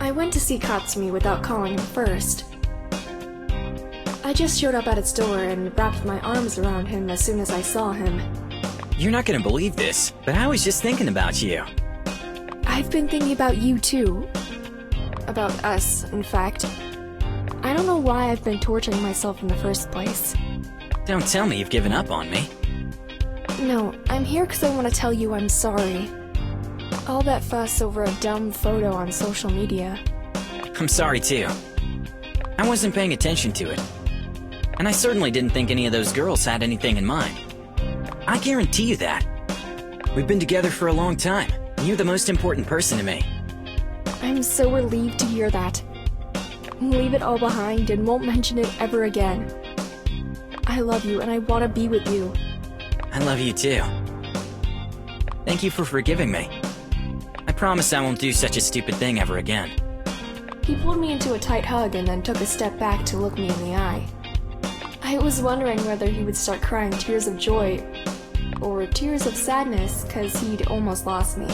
I went to see Katsumi without calling him first. I just showed up at its door and wrapped my arms around him as soon as I saw him. You're not gonna believe this, but I was just thinking about you. I've been thinking about you too. About us, in fact. I don't know why I've been torturing myself in the first place. Don't tell me you've given up on me. No, I'm here because I want to tell you I'm sorry. All that fuss over a dumb photo on social media. I'm sorry too. I wasn't paying attention to it. And I certainly didn't think any of those girls had anything in mind. I guarantee you that. We've been together for a long time, and you're the most important person to me. I'm so relieved to hear that. Leave it all behind and won't mention it ever again. I love you and I want to be with you. I love you too. Thank you for forgiving me. I promise I won't do such a stupid thing ever again. He pulled me into a tight hug and then took a step back to look me in the eye. I was wondering whether he would start crying tears of joy or tears of sadness because he'd almost lost me.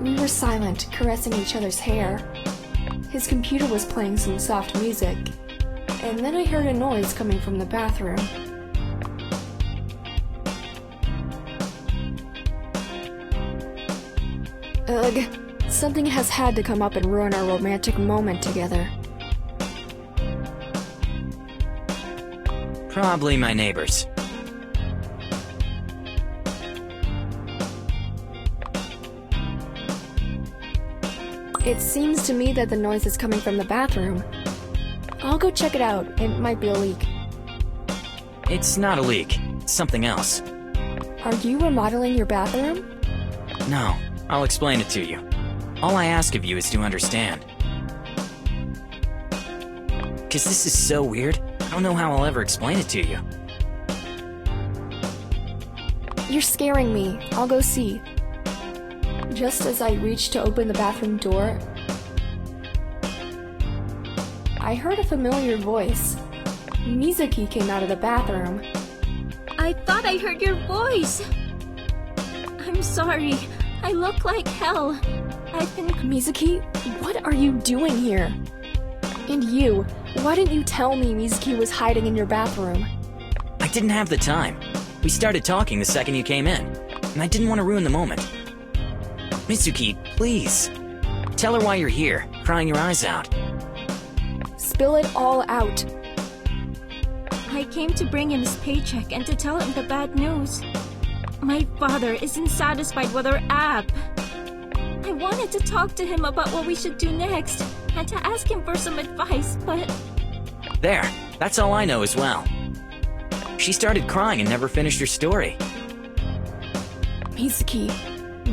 We were silent, caressing each other's hair. His computer was playing some soft music, and then I heard a noise coming from the bathroom. Ugh, something has had to come up and ruin our romantic moment together. Probably my neighbors. It seems to me that the noise is coming from the bathroom. I'll go check it out. It might be a leak. It's not a leak. It's something else. Are you remodeling your bathroom? No, I'll explain it to you. All I ask of you is to understand. Cause this is so weird, I don't know how I'll ever explain it to you. You're scaring me. I'll go see. Just as I reached to open the bathroom door, I heard a familiar voice. Mizuki came out of the bathroom. I thought I heard your voice. I'm sorry. I look like hell. I've been... Mizuki, what are you doing here? And you, why didn't you tell me Mizuki was hiding in your bathroom? I didn't have the time. We started talking the second you came in, and I didn't want to ruin the moment. Mitsuki, please. Tell her why you're here, crying your eyes out. Spill it all out. I came to bring him his paycheck and to tell him the bad news. My father isn't satisfied with our app. I wanted to talk to him about what we should do next and to ask him for some advice, but... There, that's all I know as well. She started crying and never finished her story. Mizuki,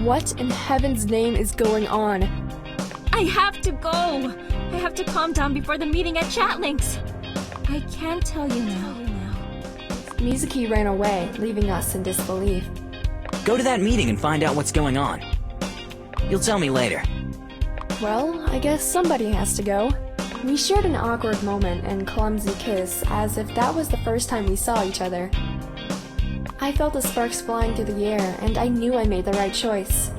what in heaven's name is going on? I have to go! I have to calm down before the meeting at ChatLinx. I can't tell you now. Mizuki ran away, leaving us in disbelief. Go to that meeting and find out what's going on. You'll tell me later. Well, I guess somebody has to go. We shared an awkward moment and clumsy kiss, as if that was the first time we saw each other. I felt the sparks flying through the air, and I knew I made the right choice.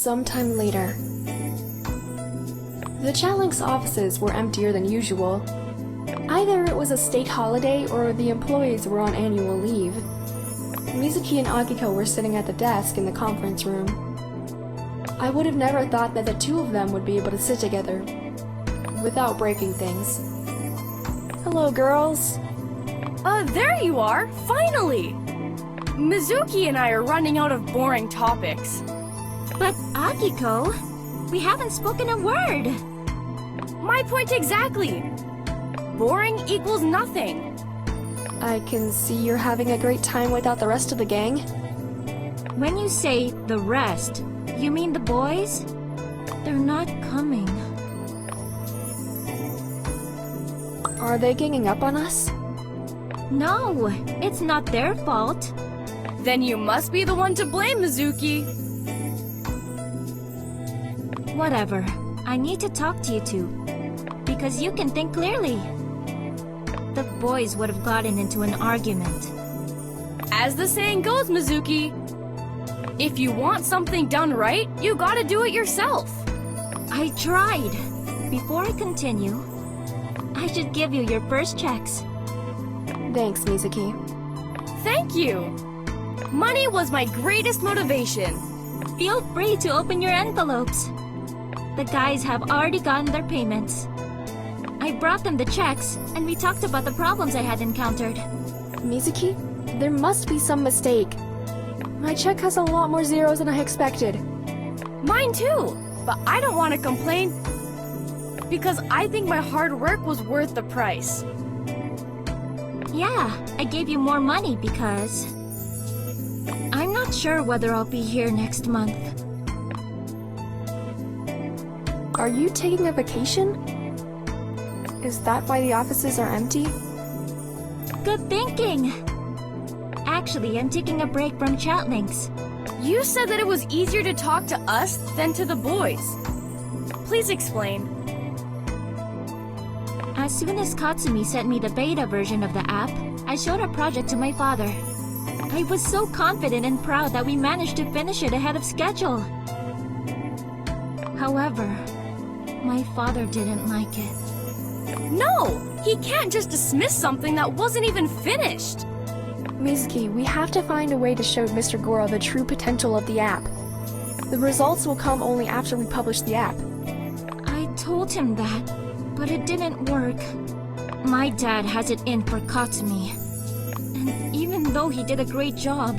Sometime later. The ChatLinx offices were emptier than usual. Either it was a state holiday or the employees were on annual leave. Mizuki and Akiko were sitting at the desk in the conference room. I would have never thought that the two of them would be able to sit together without breaking things. Hello, girls. There you are! Finally! Mizuki and I are running out of boring topics. But Akiko, we haven't spoken a word. My point exactly! Boring equals nothing. I can see you're having a great time without the rest of the gang. When you say the rest, you mean the boys? They're not coming. Are they ganging up on us? No, it's not their fault. Then you must be the one to blame, Mizuki. Whatever. I need to talk to you two. Because you can think clearly. The boys would have gotten into an argument. As the saying goes, Mizuki, if you want something done right, you gotta do it yourself. I tried. Before I continue, I should give you your first checks. Thanks, Mizuki. Thank you. Money was my greatest motivation. Feel free to open your envelopes. The guys have already gotten their payments. I brought them the checks, and we talked about the problems I had encountered. Mizuki, there must be some mistake. My check has a lot more zeros than I expected. Mine too, but I don't want to complain because I think my hard work was worth the price. Yeah, I gave you more money because... I'm not sure whether I'll be here next month. Are you taking a vacation? Is that why the offices are empty? Good thinking! Actually, I'm taking a break from ChatLinx. You said that it was easier to talk to us than to the boys. Please explain. As soon as Katsumi sent me the beta version of the app, I showed our project to my father. I was so confident and proud that we managed to finish it ahead of schedule. However, my father didn't like it. No! He can't just dismiss something that wasn't even finished! Mizuki, we have to find a way to show Mr. Goro the true potential of the app. The results will come only after we publish the app. I told him that, but it didn't work. My dad has it in for Katsumi. And even though he did a great job,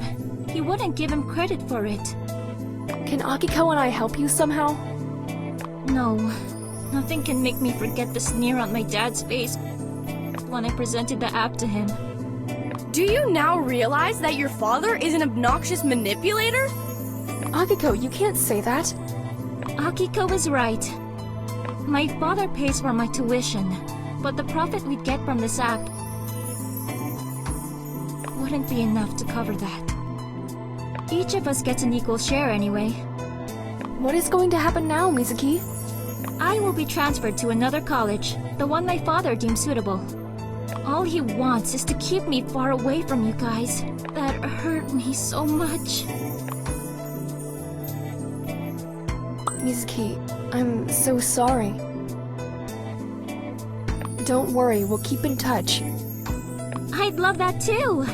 he wouldn't give him credit for it. Can Akiko and I help you somehow? No, nothing can make me forget the sneer on my dad's face when I presented the app to him. Do you now realize that your father is an obnoxious manipulator? Akiko, you can't say that. Akiko is right. My father pays for my tuition, but the profit we'd get from this app wouldn't be enough to cover that. Each of us gets an equal share anyway. What is going to happen now, Mizuki? I will be transferred to another college, the one my father deems suitable. All he wants is to keep me far away from you guys. That hurt me so much. Mizuki, I'm so sorry. Don't worry, we'll keep in touch. I'd love that too.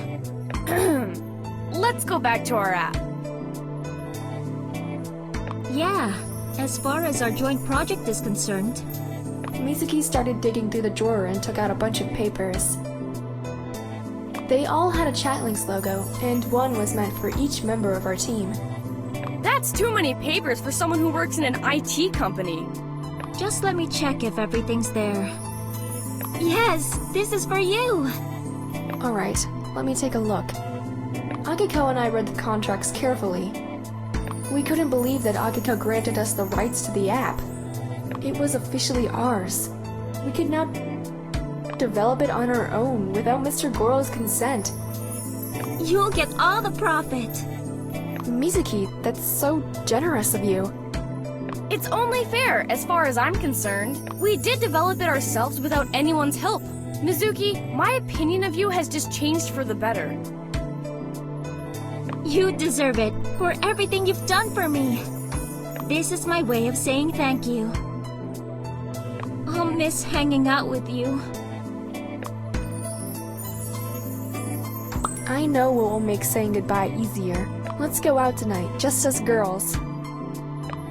Let's go back to our app. Yeah, as far as our joint project is concerned. Mizuki started digging through the drawer and took out a bunch of papers. They all had a ChatLinx logo, and one was meant for each member of our team. That's too many papers for someone who works in an IT company. Just let me check if everything's there. Yes, this is for you! Alright, let me take a look. Akiko and I read the contracts carefully. We couldn't believe that Akiko granted us the rights to the app. It was officially ours. We could now develop it on our own without Mr. Goro's consent. You'll get all the profit! Mizuki, that's so generous of you. It's only fair, as far as I'm concerned. We did develop it ourselves without anyone's help. Mizuki, my opinion of you has just changed for the better. You deserve it, for everything you've done for me. This is my way of saying thank you. I'll miss hanging out with you. I know what will make saying goodbye easier. Let's go out tonight, just as girls.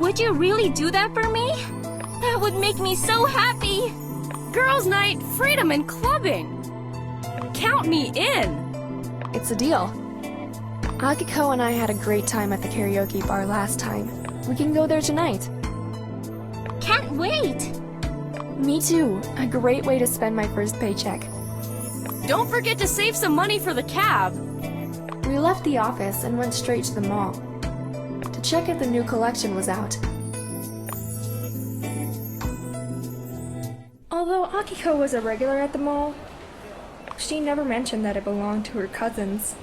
Would you really do that for me? That would make me so happy! Girls' night, freedom, and clubbing! Count me in! It's a deal. Akiko and I had a great time at the karaoke bar last time. We can go there tonight. Can't wait! Me too. A great way to spend my first paycheck. Don't forget to save some money for the cab! We left the office and went straight to the mall to check if the new collection was out. Although Akiko was a regular at the mall, she never mentioned that it belonged to her cousins.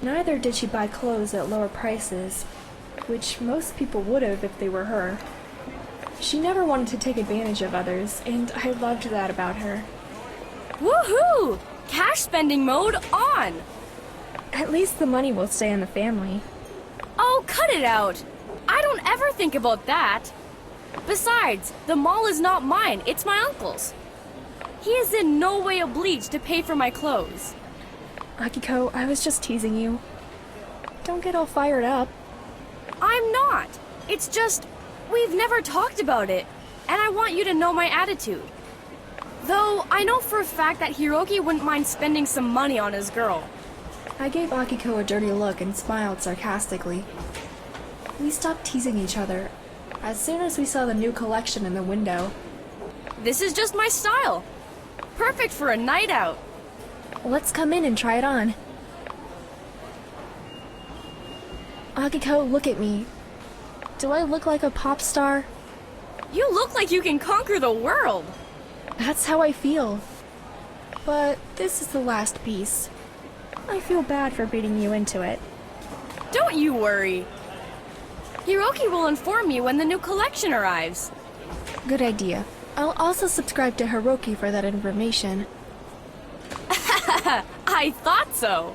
Neither did she buy clothes at lower prices, which most people would have if they were her. She never wanted to take advantage of others, and I loved that about her. Woohoo! Cash spending mode on! At least the money will stay in the family. Oh, cut it out! I don't ever think about that! Besides, the mall is not mine, it's my uncle's. He is in no way obliged to pay for my clothes. Akiko, I was just teasing you. Don't get all fired up. I'm not! It's just, we've never talked about it, and I want you to know my attitude. Though, I know for a fact that Hiroki wouldn't mind spending some money on his girl. I gave Akiko a dirty look and smiled sarcastically. We stopped teasing each other as soon as we saw the new collection in the window. This is just my style. Perfect for a night out. Let's come in and try it on. Akiko, look at me. Do I look like a pop star? You look like you can conquer the world. That's how I feel. But this is the last piece. I feel bad for beating you into it. Don't you worry. Hiroki will inform you when the new collection arrives. Good idea. I'll also subscribe to Hiroki for that information. I thought so.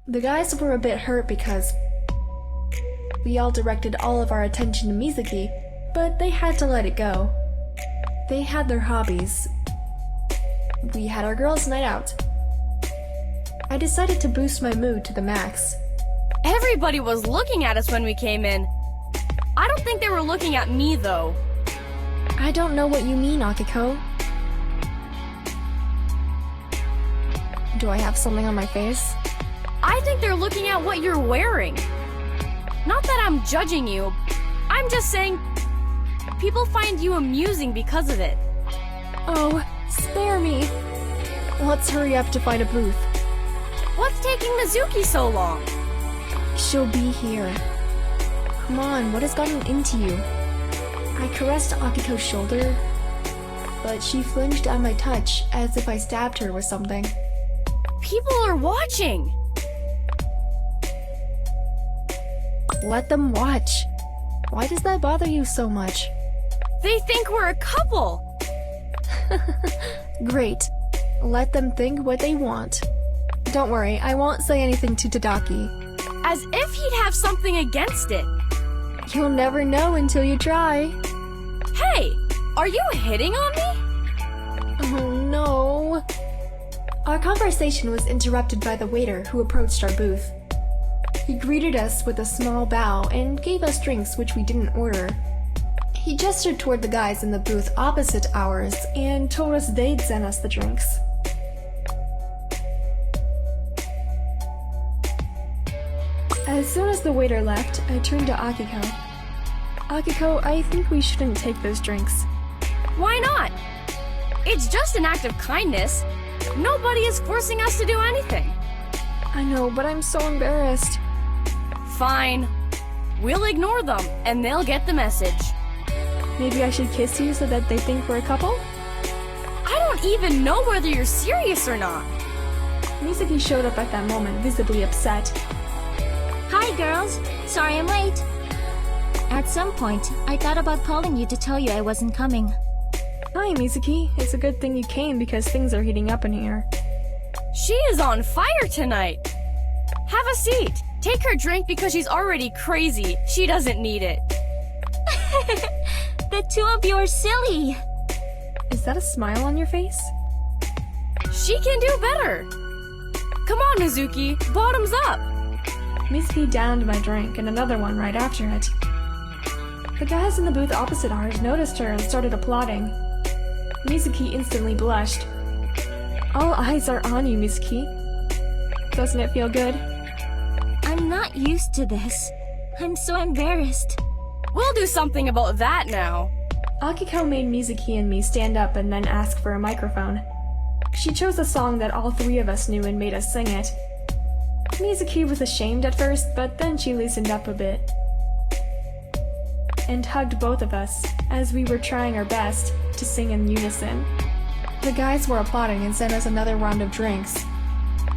The guys were a bit hurt because we all directed all of our attention to Mizuki, but they had to let it go. They had their hobbies. We had our girls' night out. I decided to boost my mood to the max. Everybody was looking at us when we came in. I don't think they were looking at me, though. I don't know what you mean, Akiko. Do I have something on my face? I think they're looking at what you're wearing. Not that I'm judging you. I'm just saying people find you amusing because of it. Oh, spare me. Let's hurry up to find a booth. What's taking Mizuki so long? She'll be here. Come on, what has gotten into you? I caressed Akiko's shoulder, but she flinched at my touch as if I stabbed her with something. People are watching! Let them watch. Why does that bother you so much? They think we're a couple! Great. Let them think what they want. Don't worry, I won't say anything to Tadaki. As if he'd have something against it. You'll never know until you try. Hey! Are you hitting on me? Oh no. Our conversation was interrupted by the waiter who approached our booth. He greeted us with a small bow and gave us drinks which we didn't order. He gestured toward the guys in the booth opposite ours and told us they'd send us the drinks. As soon as the waiter left, I turned to Akiko. Akiko, I think we shouldn't take those drinks. Why not? It's just an act of kindness. Nobody is forcing us to do anything. I know, but I'm so embarrassed. Fine. We'll ignore them, and they'll get the message. Maybe I should kiss you so that they think we're a couple? I don't even know whether you're serious or not. Mizuki showed up at that moment, visibly upset. Hi, girls. Sorry I'm late. At some point, I thought about calling you to tell you I wasn't coming. Hi, Mizuki. It's a good thing you came because things are heating up in here. She is on fire tonight. Have a seat. Take her drink because she's already crazy. She doesn't need it. The two of you are silly. Is that a smile on your face? She can do better. Come on, Mizuki. Bottoms up. Mizuki downed my drink and another one right after it. The guys in the booth opposite ours noticed her and started applauding. Mizuki instantly blushed. All eyes are on you, Mizuki. Doesn't it feel good? I'm not used to this. I'm so embarrassed. We'll do something about that now. Akiko made Mizuki and me stand up and then ask for a microphone. She chose a song that all three of us knew and made us sing it. Mizuki was ashamed at first, but then she loosened up a bit and hugged both of us as we were trying our best to sing in unison. The guys were applauding and sent us another round of drinks.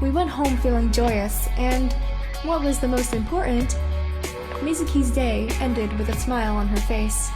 We went home feeling joyous, and what was the most important, Mizuki's day ended with a smile on her face.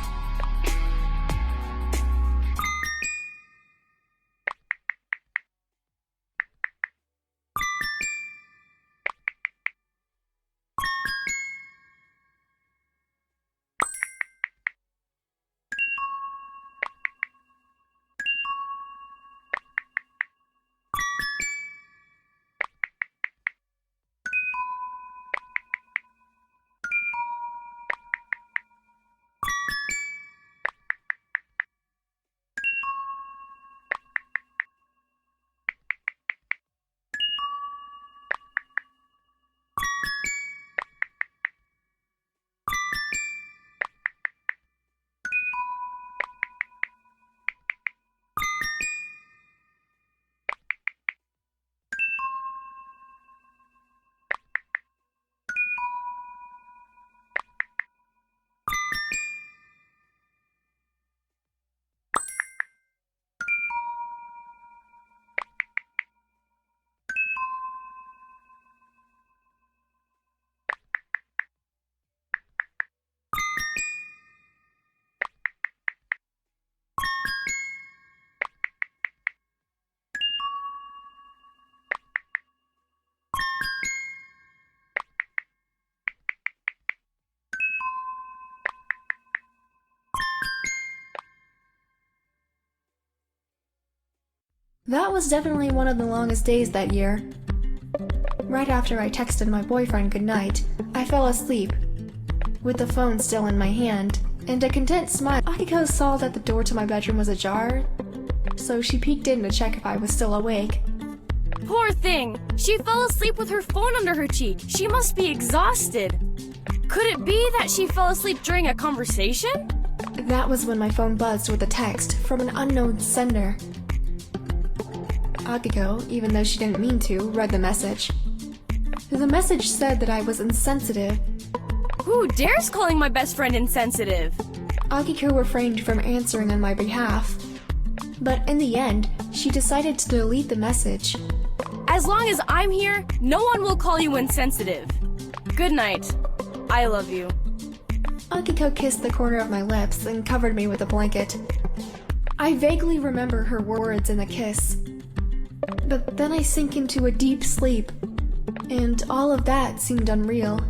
That was definitely one of the longest days that year. Right after I texted my boyfriend goodnight, I fell asleep, with the phone still in my hand, and a content smile. Akiko saw that the door to my bedroom was ajar, so she peeked in to check if I was still awake. Poor thing. She fell asleep with her phone under her cheek. She must be exhausted. Could it be that she fell asleep during a conversation? That was when my phone buzzed with a text from an unknown sender. Akiko, even though she didn't mean to, read the message. The message said that I was insensitive. Who dares calling my best friend insensitive? Akiko refrained from answering on my behalf. But in the end, she decided to delete the message. As long as I'm here, no one will call you insensitive. Good night. I love you. Akiko kissed the corner of my lips and covered me with a blanket. I vaguely remember her words in the kiss. But then I sank into a deep sleep, and all of that seemed unreal.